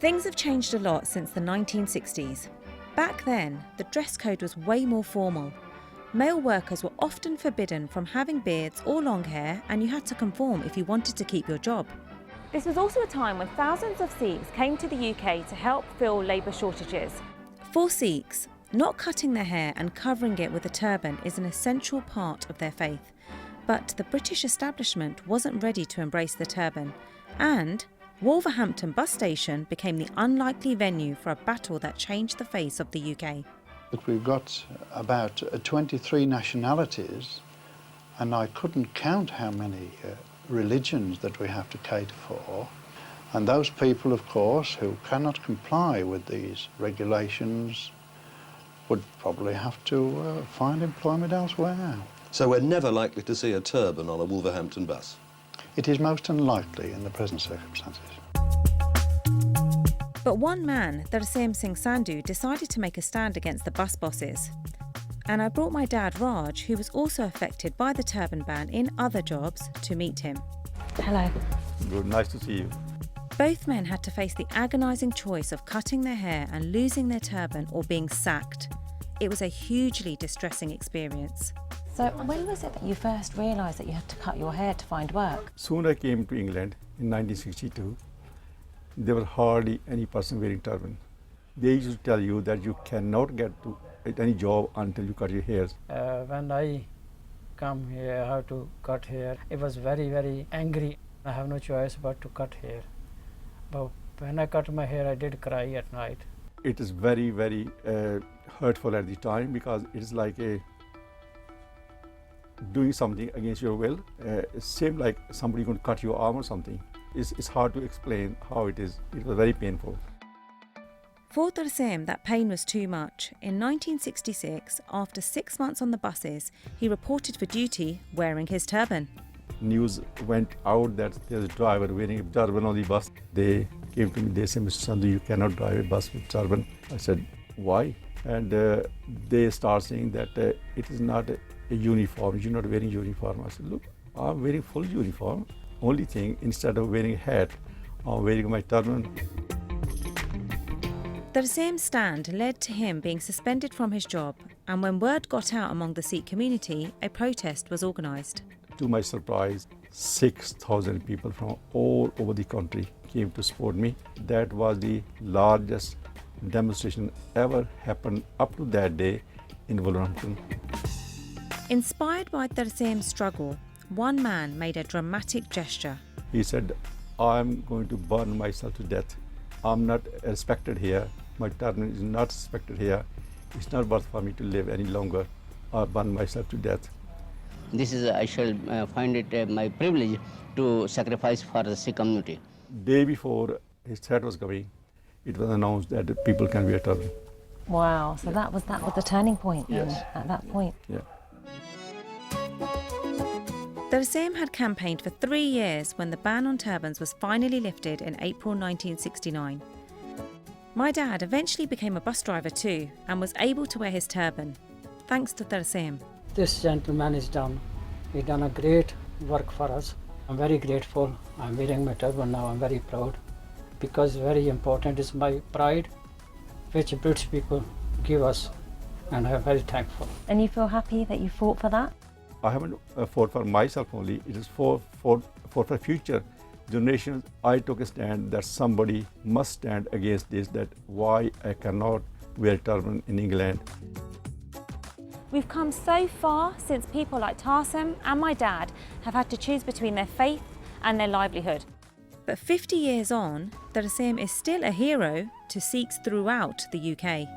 Things have changed a lot since the 1960s. Back then, the dress code was way more formal. Male workers were often forbidden from having beards or long hair, and you had to conform if you wanted to keep your job. This was also a time when thousands of Sikhs came to the UK to help fill labour shortages. For Sikhs, not cutting their hair and covering it with a turban is an essential part of their faith. But the British establishment wasn't ready to embrace the turban, and Wolverhampton bus station became the unlikely venue for a battle that changed the face of the UK. Look, we've got about 23 nationalities, and I couldn't count how many religions that we have to cater for. And those people, of course, who cannot comply with these regulations would probably have to find employment elsewhere. So we're never likely to see a turban on a Wolverhampton bus? It is most unlikely in the present circumstances. But one man, Tarsim Singh Sandhu, decided to make a stand against the bus bosses. And I brought my dad Raj, who was also affected by the turban ban in other jobs, to meet him. Hello. Good, nice to see you. Both men had to face the agonising choice of cutting their hair and losing their turban or being sacked. It was a hugely distressing experience. So when was it that you first realised that you had to cut your hair to find work? Soon I came to England in 1962. There was hardly any person wearing turban. They used to tell you that you cannot get to any job until you cut your hairs. When I come here, I have to cut hair. It was very, very angry. I have no choice but to cut hair. But when I cut my hair, I did cry at night. It is very, very hurtful at the time, because it is like doing something against your will. Same like somebody going to cut your arm or something. It's hard to explain how it is. It was very painful. For Tarsim, that pain was too much. In 1966, after 6 months on the buses, he reported for duty wearing his turban. News went out that there's a driver wearing a turban on the bus. They came to me, they said, Mr. Sandhu, you cannot drive a bus with turban. I said, why? And they start saying that it is not a uniform, you're not wearing uniform. I said, look, I'm wearing full uniform. Only thing, instead of wearing a hat, I'm wearing my turban. Tarsim's stand led to him being suspended from his job, and when word got out among the Sikh community, a protest was organised. To my surprise, 6,000 people from all over the country came to support me. That was the largest demonstration ever happened up to that day in Wolverhampton. Inspired by Tarsim's struggle, one man made a dramatic gesture. He said, I'm going to burn myself to death. I'm not respected here. My turban is not respected here. It's not worth for me to live any longer. I'll burn myself to death. This is, I shall find it my privilege to sacrifice for the Sikh community. Day before his threat was coming, it was announced that people can wear turban. Wow, so that was the turning point then, Yes. at that point. Yeah. Tarsim had campaigned for 3 years when the ban on turbans was finally lifted in April 1969. My dad eventually became a bus driver too and was able to wear his turban, thanks to Tarsim. This gentleman is done. He done a great work for us. I'm very grateful. I'm wearing my turban now. I'm very proud, because very important is my pride, which British people give us, and I'm very thankful. And you feel happy that you fought for that? I haven't fought for myself only. It is for future generations. I took a stand that somebody must stand against this, that why I cannot wear turban in England. We've come so far since people like Tarsim and my dad have had to choose between their faith and their livelihood. But 50 years on, Tarsim is still a hero to Sikhs throughout the UK.